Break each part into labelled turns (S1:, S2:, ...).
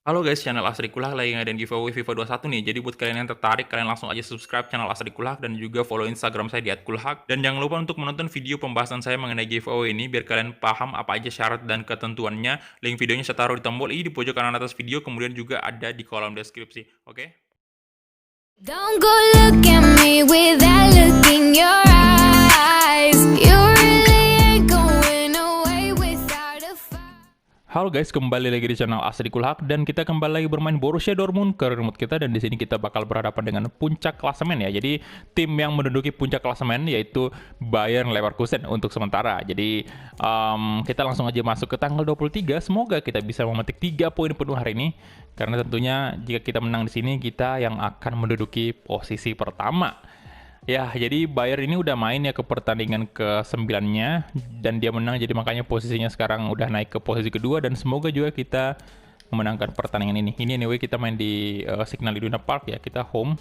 S1: Halo guys, channel Asri Kulak lagi ngadain giveaway FIFA 21 nih. Jadi buat kalian yang tertarik, kalian langsung aja subscribe channel Asri Kulak dan juga follow Instagram saya di @kulhak. Dan jangan lupa untuk menonton video pembahasan saya mengenai giveaway ini biar kalian paham apa aja syarat dan ketentuannya. Link videonya saya taruh di tombol i di pojok kanan atas video, kemudian juga ada di kolom deskripsi. Oke?
S2: Don't go look at me with that look in your eyes. You really ain't going away without a fight.
S1: Halo guys, kembali lagi di channel Asri Kulhak dan kita kembali lagi bermain Borussia Dortmund ke remote kita, dan di sini kita bakal berhadapan dengan puncak klasemen ya. Jadi tim yang menduduki puncak klasemen yaitu Bayern Leverkusen untuk sementara. Jadi kita langsung aja masuk ke tanggal 23. Semoga kita bisa memetik 3 poin penuh hari ini, karena tentunya jika kita menang di sini kita yang akan menduduki posisi pertama. Ya, jadi Bayer ini udah main ya ke pertandingan ke-9-nya dan dia menang, jadi makanya posisinya sekarang udah naik ke posisi kedua, dan semoga juga kita memenangkan pertandingan ini. Ini anyway kita main di Signal Iduna Park ya, kita home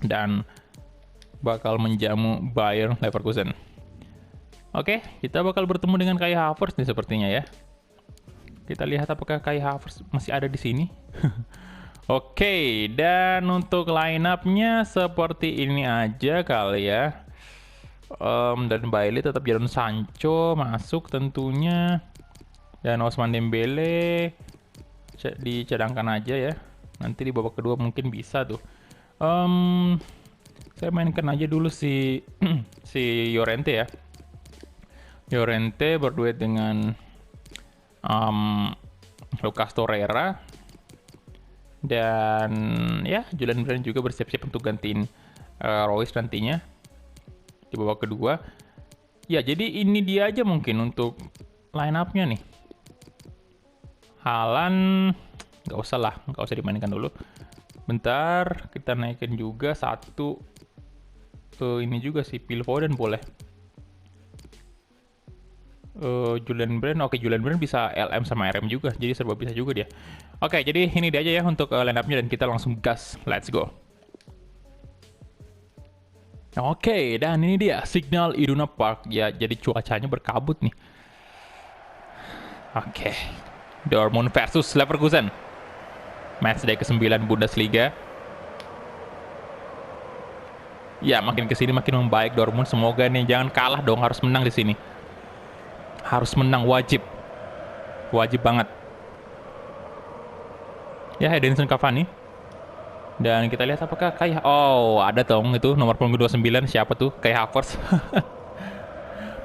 S1: dan bakal menjamu Bayer Leverkusen. Oke, kita bakal bertemu dengan Kai Havertz nih sepertinya ya. Kita lihat apakah Kai Havertz masih ada di sini. Oke, dan untuk line up-nya seperti ini aja kali ya. Dan Bailey tetap Jadon Sancho masuk tentunya. Dan Ousmane Dembele dicadangkan aja ya. Nanti di babak kedua mungkin bisa tuh. Saya mainkan aja dulu si si Llorente ya. Llorente berduet dengan Lucas Torreira. Dan ya, Julian Brand juga bersiap-siap untuk gantiin Royce nantinya di babak kedua. Ya, jadi ini dia aja mungkin untuk line up-nya nih. Haaland nggak usah dimainkan dulu. Bentar, kita naikin juga satu ke ini juga sih, Phil Foden boleh. Julian Brand, oke, Julian Brand bisa LM sama RM juga, jadi serba bisa juga dia. Oke, jadi ini dia aja ya untuk line up-nya, dan kita langsung gas, let's go. Oke, dan ini dia Signal Iduna Park ya, jadi cuacanya berkabut nih. Oke, Dortmund versus Leverkusen, matchday ke-9 Bundesliga. Ya, makin kesini makin membaik Dortmund, semoga nih jangan kalah dong, harus menang di sini. Harus menang, wajib banget ya. Edinson Cavani, dan kita lihat apakah kayak ada dong itu nomor punggung 29, siapa tuh? Kai Havertz.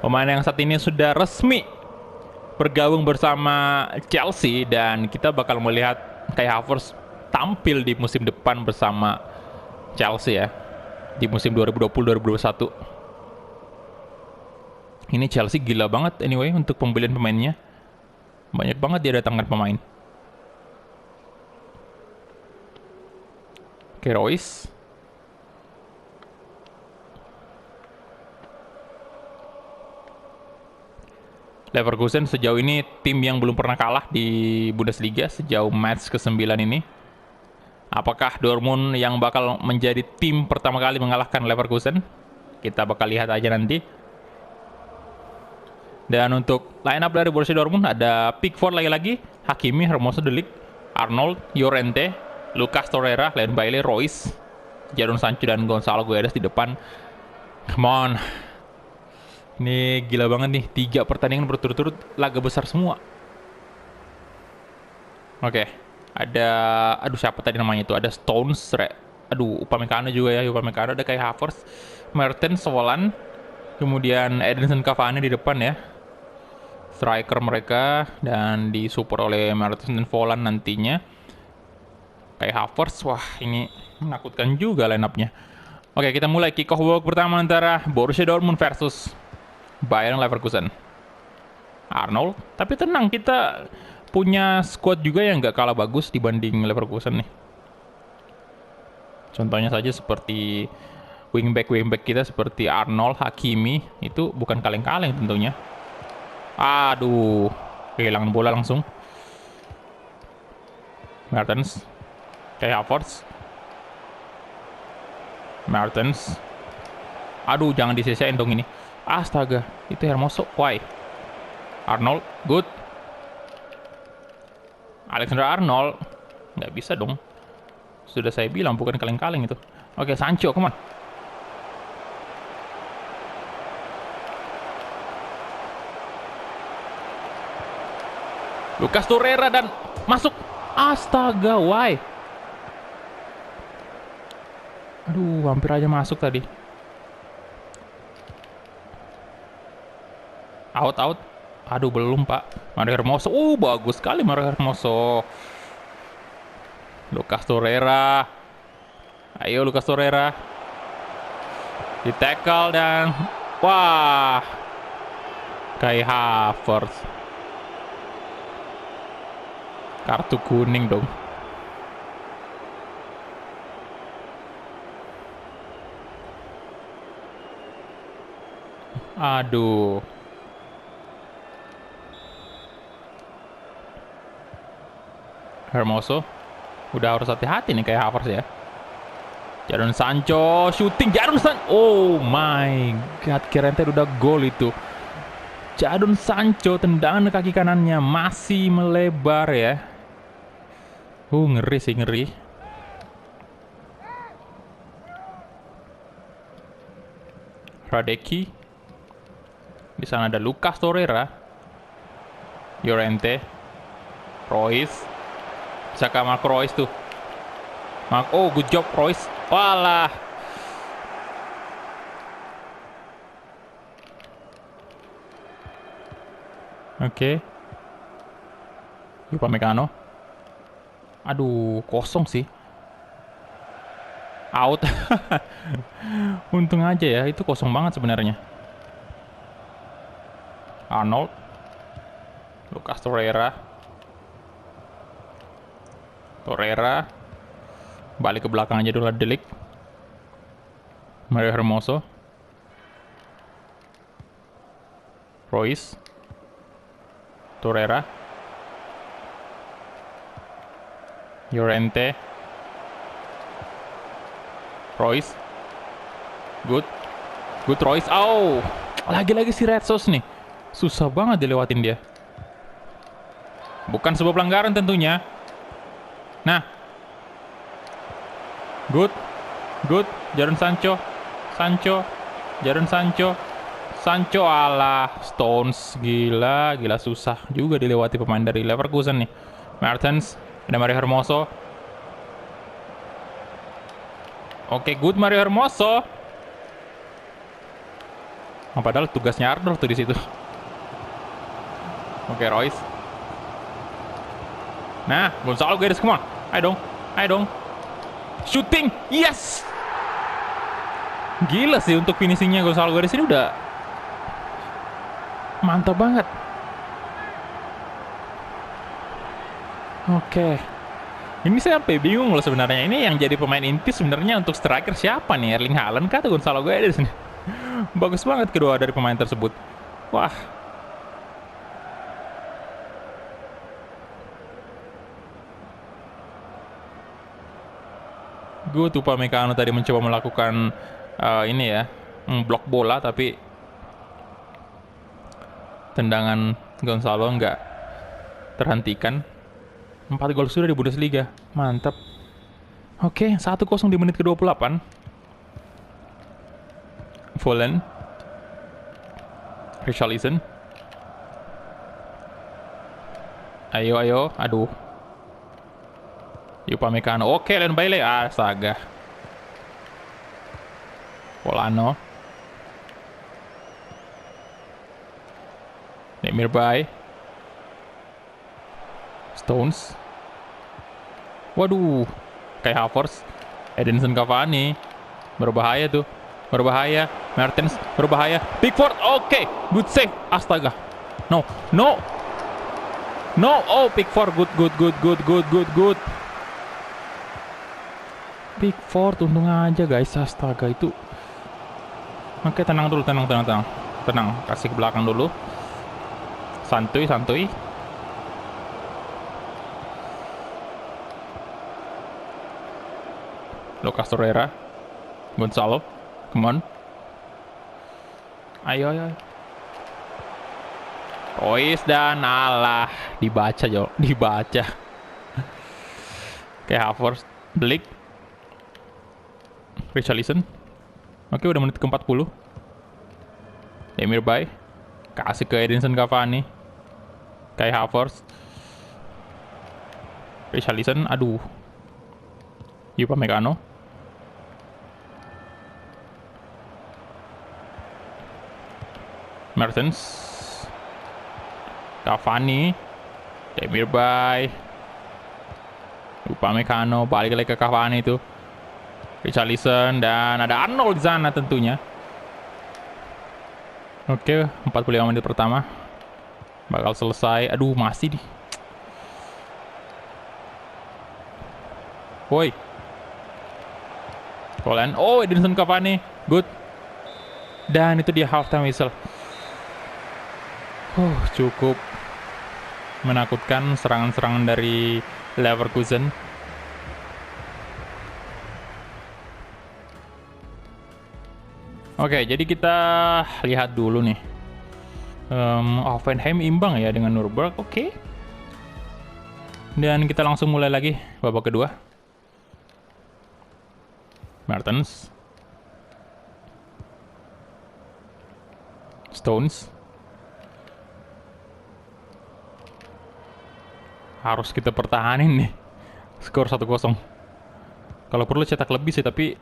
S1: Pemain yang saat ini sudah resmi bergabung bersama Chelsea, dan kita bakal melihat Kai Havertz tampil di musim depan bersama Chelsea ya, di musim 2020-2021. Ini Chelsea gila banget anyway untuk pembelian pemainnya. Banyak banget dia datangkan pemain. Oke, Royce. Leverkusen sejauh ini tim yang belum pernah kalah di Bundesliga sejauh match ke-9 ini. Apakah Dortmund yang bakal menjadi tim pertama kali mengalahkan Leverkusen? Kita bakal lihat aja nanti. Dan untuk line up dari Borussia Dortmund ada Pickford lagi-lagi, Hakimi, Hermoso, De Ligt, Arnold, Llorente, Lucas Torreira, Leon Bailey, Royce, Jadon Sancho, dan Gonzalo Guedes di depan. Come on. Ini gila banget nih, 3 pertandingan berturut-turut laga besar semua. Oke, ada siapa tadi namanya itu? Ada Stones, Upamecano juga ya, Upamecano, ada kayak Havertz, Mertens, Solan, kemudian Edinson Cavani di depan ya, striker mereka, dan disupport oleh Mertens dan Volan nantinya. Kayak Havertz, wah ini menakutkan juga line up-nya. Oke, kita mulai kick off babak pertama antara Borussia Dortmund versus Bayern Leverkusen. Arnold, tapi tenang, kita punya squad juga yang nggak kalah bagus dibanding Leverkusen nih. Contohnya saja seperti wingback kita seperti Arnold, Hakimi, itu bukan kaleng-kaleng tentunya. Aduh, kehilangan bola langsung. Mertens, kayak Havertz. Mertens. Aduh, jangan disisain dong ini. Astaga, itu Hermoso, why? Arnold, good. Alexander Arnold. Nggak bisa dong. Sudah saya bilang bukan kaleng-kaleng itu. Oke, Sancho, come on. Lucas Torreira dan masuk. Astaga, why? Aduh, hampir aja masuk tadi. Out. Aduh, belum, Pak. Mario Hermoso. Bagus sekali Mario Hermoso. Lucas Torreira. Ayo, Lucas Torreira. Di tackle dan... Wah. Kai Havertz. Kartu kuning dong. Aduh. Hermoso. Udah harus hati-hati nih kayak Havertz ya. Jadon Sancho shooting. Oh my god, kirain tadi udah gol itu. Jadon Sancho tendangan kaki kanannya masih melebar ya. Ngeri sih, ngeri. Radeki. Di sana ada Lucas Torreira. Llorente. Royce. Bisa ke Marco Royce tuh. Good job Royce. Walah. Oke. Upamecano. Aduh, kosong sih. Out. Untung aja ya, itu kosong banget sebenarnya. Arnold. Lucas Torreira. Balik ke belakang aja dulu, Delik. Mario Hermoso. Royce. Torreira. Llorente. Royce. Good Royce. Lagi-lagi si Red Sauce nih. Susah banget dilewatin dia. Bukan sebuah pelanggaran tentunya. Nah. Good. Jadon Sancho. Jadon Sancho alah. Stones. Gila susah juga dilewati pemain dari Leverkusen nih. Mertens. Ada Mario Hermoso. Oke, good Mario Hermoso. Padahal tugasnya Arnold tuh di situ. Oke, Royce. Nah, Gonzalo Guedes, come on. Ayo dong. Shooting, yes. Gila sih untuk finishingnya Gonzalo Guedes ini udah mantap banget. Oke. Ini saya sampai bingung loh sebenarnya. Ini yang jadi pemain inti sebenarnya untuk striker siapa nih? Erling Haaland kah atau Gonzalo Guedes nih? Bagus banget kedua dari pemain tersebut. Wah. Gue tuh Upamecano tadi mencoba melakukan ini ya, blok bola tapi tendangan Gonzalo nggak terhentikan. 4 gol sudah di Bundesliga. Mantap. Oke, 1-0 di menit ke-28. Vollen. Richarlison. Ayo. Aduh. Upamecano. Oke, Leon Bailey. Astaga. Polano. Demirbay. Stones. Waduh. Kayak Havertz. Edinson Cavani. Berbahaya tuh. Mertens. Berbahaya. Pickford. Oke. Good save. Astaga. No. Oh, Pickford. Good. Pickford. Untung aja guys. Astaga itu. Oke, tenang dulu. Tenang. Kasih ke belakang dulu. Santuy. Lucas Torreira. Gonzalo. Come on. Ayo. Royce dan alah. Dibaca. Kayak Havertz, De Ligt, Richarlison. Oke, udah menit ke-40. Demirbay. Kasih ke Edinson Cavani. Kayak Havertz. Richarlison, aduh. Upamecano. Mertens. Cavani. Demirbay. Upamecano, balik lagi ke Cavani itu. Richarlison, dan ada Arnold di sana tentunya. Oke, 45 menit pertama. Bakal selesai. Aduh, masih di. Woi. Poland. Oh, Edinson Cavani. Good. Dan itu dia halftime whistle. Cukup menakutkan serangan-serangan dari Leverkusen. Oke, jadi kita lihat dulu nih. Hoffenheim imbang ya dengan Nuremberg. Oke. Dan kita langsung mulai lagi babak kedua. Mertens. Stones. Harus kita pertahanin nih. Skor 1-0. Kalau perlu cetak lebih sih, tapi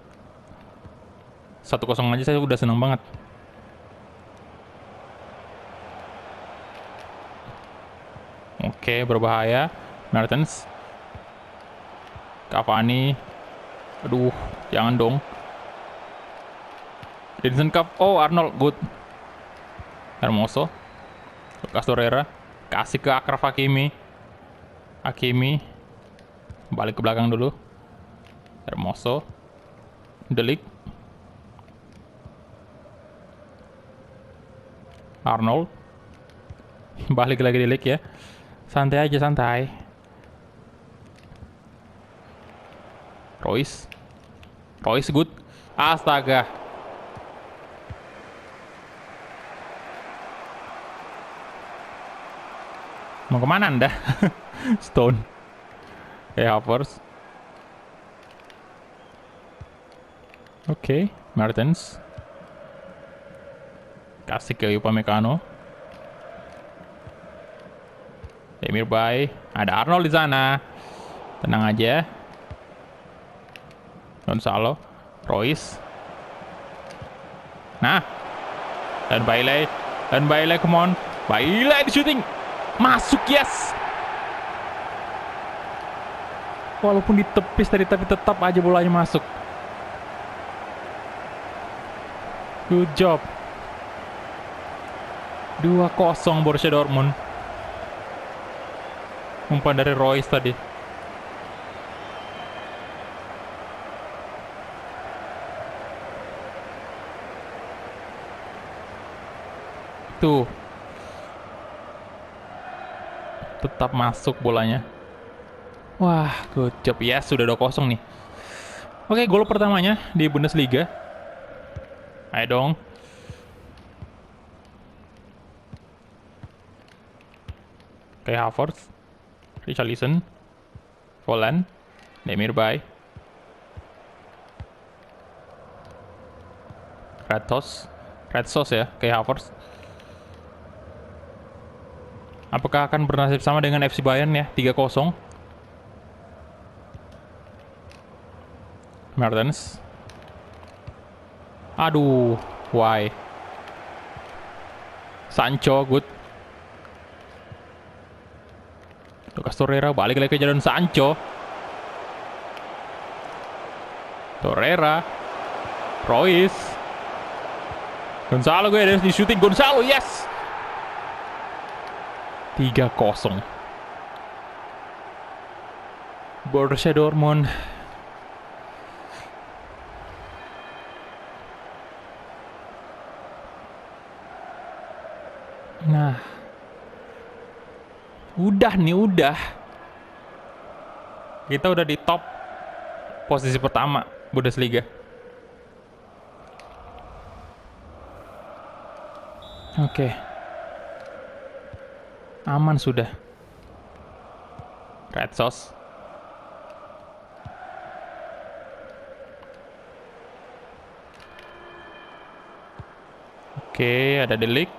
S1: 1-0 aja saya udah seneng banget. Oke, berbahaya. Mertens. Cavani. Aduh, jangan dong. Edinson Cup. Oh, Arnold. Good. Hermoso. Lucas Torreira. Kasih ke Achraf Hakimi. Hakimi. Balik ke belakang dulu. Hermoso. De Ligt. Arnold. Balik lagi De Ligt ya. Santai aja, santai. Royce. Royce good. Astaga. Mau kemana Anda? Stone. Havertz. Oke, Mertens. Kasih ke Upamecano. Demirbay. Ada Arnold di sana. Tenang aja. Gonzalo. Royce. Nah. Dan Bailey. Dan Bailey, come on. Bailey di shooting. Masuk, yes. Walaupun ditepis tadi, tapi tetap aja bolanya masuk. Good job. 2-0 Borussia Dortmund. Umpan dari Royce tadi. Tuh. Tetap masuk bolanya. Wah, good job. Ya, sudah 2-0 nih. Oke, gol pertamanya di Bundesliga. Ayo dong. Kayak Havertz. Richarlison. Poland. Demirbay. Red Sauce ya, kayak Havertz. Apakah akan bernasib sama dengan FC Bayern ya, 3-0. Mertens. Aduh, why? Sancho, good. Lucas Torreira, balik lagi ke jalan Sancho. Torreira. Royce. Gonzalo Guedes di shooting. Gonzalo, yes! 3-0. Borussia Dortmund. Nah. Udah nih, udah. Kita udah di top posisi pertama Bundesliga. Oke. Aman sudah. Red Sauce. Oke, ada De Ligt.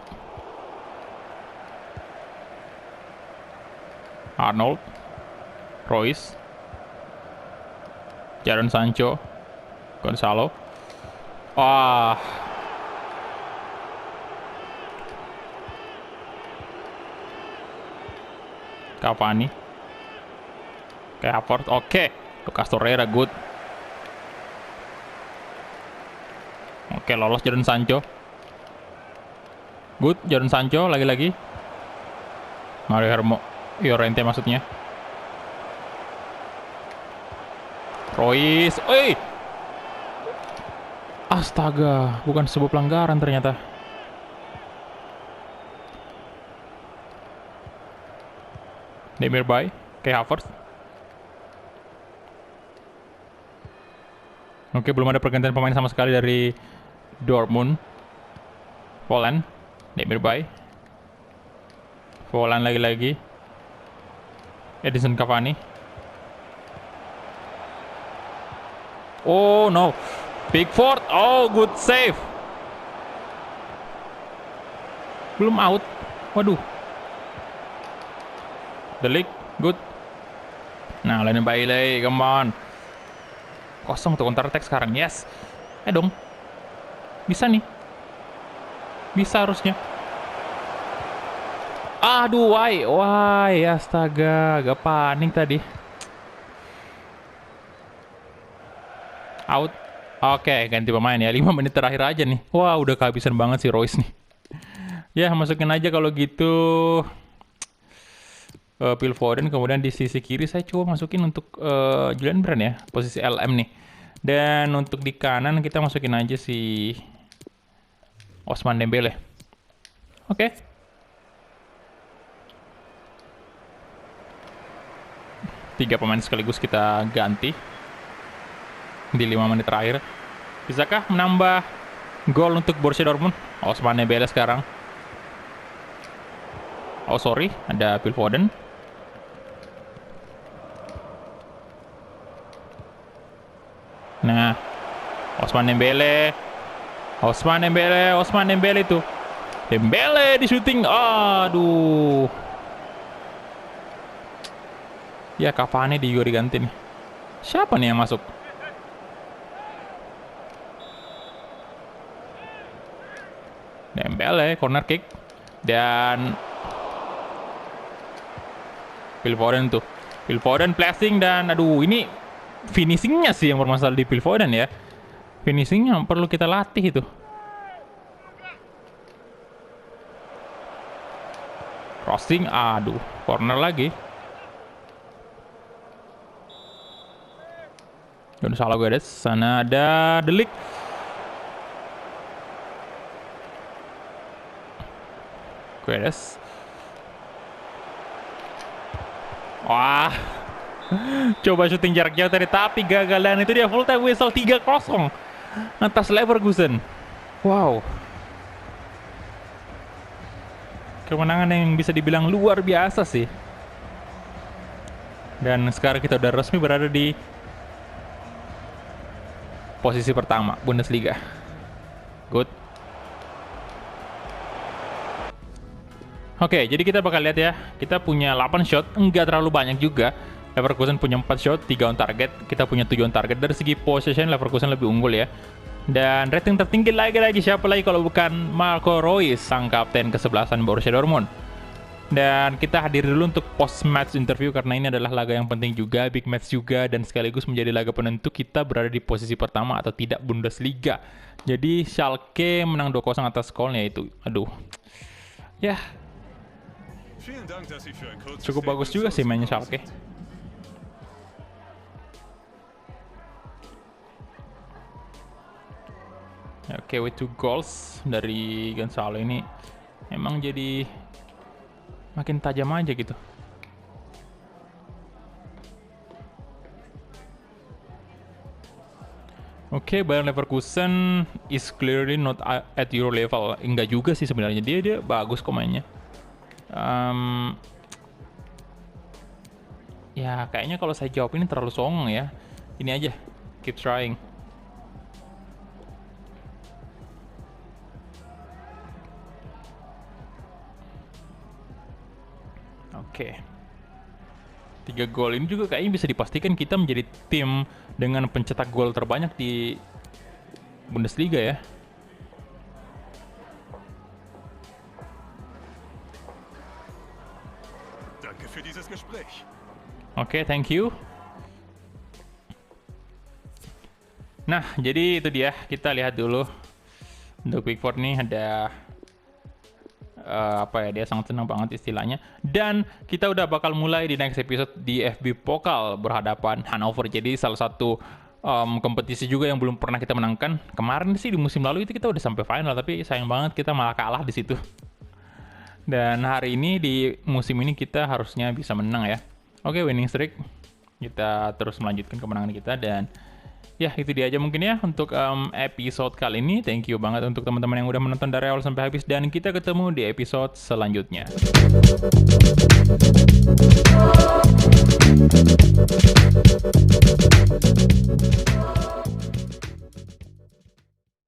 S1: Arnold. Royce. Jadon Sancho. Gonzalo. Wah. Cavani. Havertz. Oke. Lucas Torreira, good. Oke, lolos Jadon Sancho. Good, Jadon Sancho lagi-lagi. Mario Llorente maksudnya. Royce. Astaga, bukan sebuah pelanggaran ternyata. Demirbay, Havertz. Oke, belum ada pergantian pemain sama sekali dari Dortmund. Volland, Demirbay. Volland lagi-lagi. Edinson Cavani. Oh no, Pickford. Oh, good save. Belum out. Waduh. De Ligt, good. Nah, Lane Bailey, come on. Kosong tuh counter attack sekarang. Yes. Dong. Bisa nih. Bisa harusnya. Aduh, why, astaga, agak panik tadi. Out. Oke, ganti pemain ya. 5 menit terakhir aja nih. Wah, udah kehabisan banget si Royce nih. Ya, masukin aja kalau gitu. Phil Foden, kemudian di sisi kiri saya coba masukin untuk Julian Brand ya, posisi LM nih. Dan untuk di kanan kita masukin aja si Ousmane Dembele. Oke. Tiga pemain sekaligus kita ganti di 5 menit terakhir. Bisakah menambah gol untuk Borussia Dortmund? Ousmane Dembele sekarang. Oh sorry, ada Phil Foden. Nah, Ousmane Dembele tuh. Dembele di shooting. Aduh. Ya, Cavani juga diganti nih. Siapa nih yang masuk? Dembele, corner kick. Dan Phil Foden tuh. Phil Foden placing dan aduh, ini finishingnya sih yang bermasalah di Phil Foden ya. Finishingnya perlu kita latih itu. Crossing, aduh, corner lagi. Gonzalo Guedes, sana ada De Ligt. Guedes. Wah. Coba syuting jarak jauh tadi tapi gagal dan itu dia full time whistle 3-0 atas Leverkusen. Wow. Kemenangan yang bisa dibilang luar biasa sih. Dan sekarang kita udah resmi berada di posisi pertama Bundesliga. Good. Oke, jadi kita bakal lihat ya. Kita punya 8 shot, enggak terlalu banyak juga. Leverkusen punya 4 shot, 3 on target. Kita punya 7 on target. Dari segi possession, Leverkusen lebih unggul ya. Dan rating tertinggi lagi-lagi siapa lagi kalau bukan Marco Reus, sang kapten kesebelasan Borussia Dortmund. Dan kita hadir dulu untuk post-match interview karena ini adalah laga yang penting juga, big match juga, dan sekaligus menjadi laga penentu kita berada di posisi pertama atau tidak Bundesliga. Jadi Schalke menang 2-0 atas Köln yaitu. Aduh. Ya. Cukup bagus juga sih mainnya Schalke. Oke, with 2 goals dari Gonzalo ini emang jadi makin tajam aja gitu. Oke, Bayern Leverkusen is clearly not at your level. Enggak juga sih sebenarnya, dia bagus kok mainnya. Ya kayaknya kalau saya jawab ini terlalu songong ya. Ini aja, keep trying. Oke. 3 gol ini juga kayaknya bisa dipastikan kita menjadi tim dengan pencetak gol terbanyak di Bundesliga ya.
S3: Danke für dieses Gespräch.
S1: Oke, thank you. Nah, jadi itu dia. Kita lihat dulu. Untuk Pickford nih ada apa ya, dia sangat senang banget istilahnya. Dan kita udah bakal mulai di next episode di FB Pokal berhadapan Hannover. Jadi salah satu kompetisi juga yang belum pernah kita menangkan. Kemarin sih di musim lalu itu kita udah sampai final, tapi sayang banget kita malah kalah di situ. Dan hari ini di musim ini kita harusnya bisa menang ya. Oke, winning streak. Kita terus melanjutkan kemenangan kita dan ya, itu dia aja mungkin ya untuk episode kali ini. Thank you banget untuk teman-teman yang udah menonton dari awal sampai habis. Dan kita ketemu di episode selanjutnya.